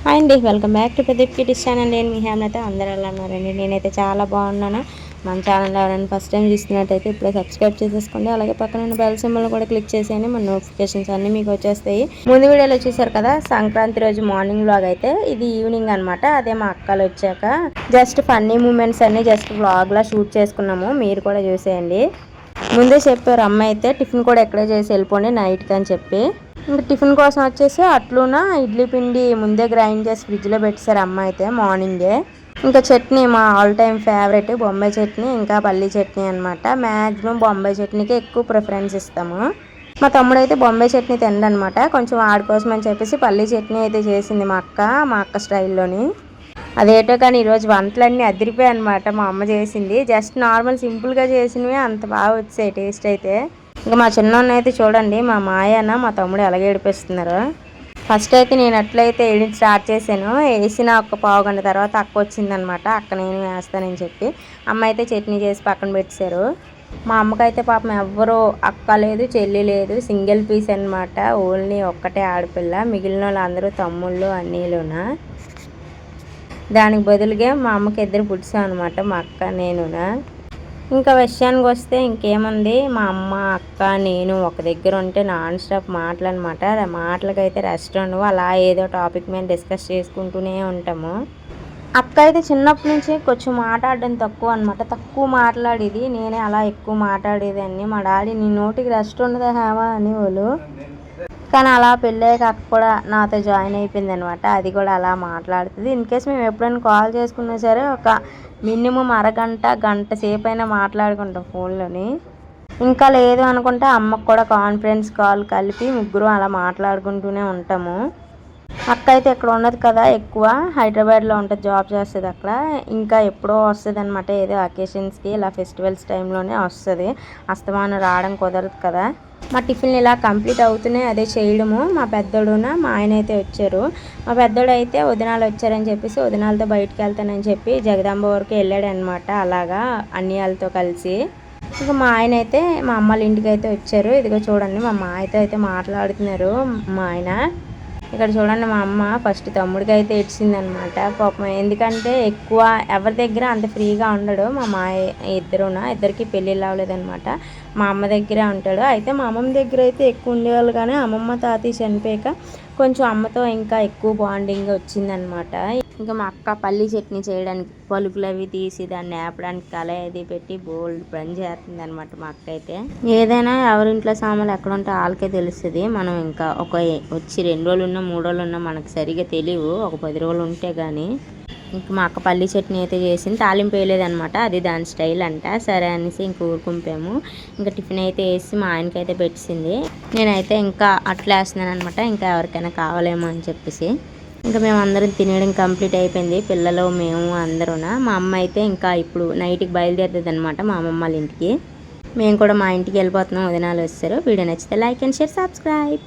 Hi అండి, welcome back to Pradeep kitties channel. నేను మీ హేమలత. అందరూ ఎలా ఉన్నారండి? నేనైతే చాలా బాగున్నాను. మన ఛానల్ ఎవరైనా ఫస్ట్ టైం చూస్తున్నట్టయితే ఇప్పుడే సబ్స్క్రైబ్ చేసేసుకోండి. అలాగే పక్కన ఉన్న బెల్ సింబల్ కూడా క్లిక్ చేసేయండి. మన నోటిఫికేషన్స్ అన్నీ మీకు వచ్చేస్తాయి. ముందు వీడియోలో చూసారు కదా, సంక్రాంతి రోజు మార్నింగ్ వ్లాగ్ అయితే ఇది ఈవినింగ్ అనమాట. అదే మా అక్కలు వచ్చాక జస్ట్ ఫన్నీ మూమెంట్స్ అన్ని జస్ట్ వ్లాగ్లా షూట్ చేసుకున్నాము. మీరు కూడా చూసేయండి. ముందే చెప్పారు అమ్మ అయితే టిఫిన్ కూడా ఎక్కడే చేసి వెళ్ళిపోండి నైట్కి అని చెప్పి. ఇంకా టిఫిన్ కోసం వచ్చేసి అట్లున ఇడ్లీ పిండి ముందే గ్రైండ్ చేసి ఫ్రిడ్జ్లో పెట్టేశారు అమ్మ అయితే మార్నింగే. ఇంకా చట్నీ మా all time favourite Bombay chutney, ఇంకా పల్లీ చట్నీ అనమాట. మ్యాక్సిమం బొంబాయి చట్నీకి ఎక్కువ ప్రిఫరెన్స్ ఇస్తాము. మా తమ్ముడు అయితే బొంబాయి చట్నీ తినడనమాట. కొంచెం వాడి కోసం అని చెప్పేసి పల్లీ చట్నీ అయితే చేసింది మా అక్క స్టైల్లోని. అదేటో కానీ ఈరోజు వంటలన్నీ అదిరిపోయాయి అనమాట. మా అమ్మ చేసింది జస్ట్ నార్మల్ సింపుల్గా చేసినవి అంత బాగా వచ్చాయి టేస్ట్ అయితే. ఇంకా మా చిన్నోన్న అయితే చూడండి, మా మాయన మా తమ్ముడు ఎలాగ ఏడిపిస్తున్నారు. ఫస్ట్ అయితే నేను అట్లయితే వేయడం స్టార్ట్ చేశాను. వేసిన ఒక పావు గంట తర్వాత అక్క వచ్చిందనమాట. అక్క నేను వేస్తానని చెప్పి అమ్మ అయితే చట్నీ చేసి పక్కన పెట్టారు. మా అమ్మకైతే పాపం ఎవ్వరూ అక్క లేదు, చెల్లి లేదు, సింగిల్ పీస్ అనమాట. ఓన్లీ ఒక్కటే ఆడపిల్ల. మిగిలిన వాళ్ళు అందరూ తమ్ముళ్ళు అన్నీలునా. దానికి బదులుగా మా అమ్మకి ఇద్దరు పుట్టాం అనమాట, మా అక్క నేనునా. ఇంకా విషయానికి వస్తే ఇంకేముంది, మా అమ్మ అక్క నేను ఒక దగ్గర ఉంటే నాన్ స్టాప్ మాటలు అనమాట. మాటలకైతే రెస్ట్ ఉండవు. అలా ఏదో టాపిక్ మీద డిస్కస్ చేసుకుంటూనే ఉంటాము. అక్క అయితే చిన్నప్పటి నుంచి కొంచెం మాట్లాడడం తక్కువ అనమాట. తక్కువ మాట్లాడేది, నేనే అలా ఎక్కువ మాట్లాడేదాన్ని. మా డాడీ నీ నోటికి రెస్ట్ ఉండదా హేమా అనేవాళ్ళు. కానీ అలా పెళ్ళాక అక్క కూడా నాతో జాయిన్ అయిపోయింది అనమాట. అది కూడా అలా మాట్లాడుతుంది. ఇన్ కేస్ మేము ఎప్పుడైనా కాల్ చేసుకున్నా సరే ఒక మినిమం అరగంట గంట సేపు అయినా మాట్లాడుకుంటాం ఫోన్లోని. ఇంకా లేదు అనుకుంటే అమ్మకు కూడా కాన్ఫరెన్స్ కాల్ కలిపి ముగ్గురు అలా మాట్లాడుకుంటూనే ఉంటాము. అక్క అయితే ఇక్కడ ఉండదు కదా, ఎక్కువ హైదరాబాద్లో ఉంటుంది, జాబ్ చేస్తుంది అక్కడ. ఇంకా ఎప్పుడో వస్తుంది అనమాట, ఏదో అకేషన్స్కి ఇలా ఫెస్టివల్స్ టైంలోనే వస్తుంది. అస్తమానం రావడం కుదరదు కదా. మా టిఫిన్ ఇలా కంప్లీట్ అవుతూనే అదే చేయడము. మా పెద్దోడున మా ఆయన అయితే వచ్చారు. మా పెద్దోడు అయితే వదినాలు వచ్చారని చెప్పేసి వదినాలతో బయటకు వెళ్తానని చెప్పి జగదాంబ వరకు వెళ్ళాడనమాట. అలాగా అన్నయ్యలతో కలిసి. ఇంకా మా ఆయన అయితే మా అమ్మల ఇంటికి అయితే వచ్చారు. ఇదిగో చూడండి, మా మాయతో అయితే మాట్లాడుతున్నారు మా ఆయన. ఇక్కడ చూడండి, మా అమ్మ ఫస్ట్ తమ్ముడికి అయితే ఇచ్చిందనమాట పాపం. ఎందుకంటే ఎక్కువ ఎవరి దగ్గర అంత ఫ్రీగా ఉండడు. మా మాయ ఇద్దరికి పెళ్ళిళ్ళు అవ్వలేదనమాట. మా అమ్మ దగ్గరే ఉంటాడు. అయితే మా అమ్మమ్మ దగ్గర అయితే ఎక్కువ ఉండేవాళ్ళు, కానీ అమ్మమ్మ తాతయ్య చనిపోయాక కొంచెం అమ్మతో ఇంకా ఎక్కువ బాండింగ్ వచ్చిందనమాట. ఇంకా మా అక్క పల్లీ చట్నీ చేయడానికి పలుకులు అవి తీసి దాన్ని వేపడానికి కళాయి అది పెట్టి బోల్డ్ పని చేస్తుంది అనమాట మా అక్క అయితే. ఏదైనా ఎవరింట్లో సామాన్లు ఎక్కడ ఉంటే వాళ్ళకే తెలుస్తుంది. మనం ఇంకా వచ్చి 2 రోజులు ఉన్నా 3 రోజులు ఉన్నా మనకు సరిగా తెలియవు, ఒక 10 రోజులు ఉంటే కానీ. ఇంకా మా అక్క పల్లీ చట్నీ అయితే చేసింది, తాలింపు వేయలేదనమాట. అది దాని స్టైల్ అంట. సరే అనేసి ఇంక ఊరుకుంపాము. ఇంకా టిఫిన్ అయితే వేసి మా ఆయనకైతే పెట్టింది. నేనైతే ఇంకా అట్లా వేస్తున్నాను అనమాట, ఇంకా ఎవరికైనా కావాలేమో అని చెప్పేసి. ఇంకా మేము అందరం తినేయడం కంప్లీట్ అయిపోయింది, పిల్లలు మేము అందరూనా. మా అమ్మ అయితే ఇంకా ఇప్పుడు నైట్కి బయలుదేరుతుంది అనమాట మా అమ్మమ్మ వాళ్ళ ఇంటికి. మేము కూడా మా ఇంటికి వెళ్ళిపోతున్నాం, వదినాలు వచ్చారు. వీడియో నచ్చితే లైక్ అండ్ షేర్, సబ్స్క్రైబ్.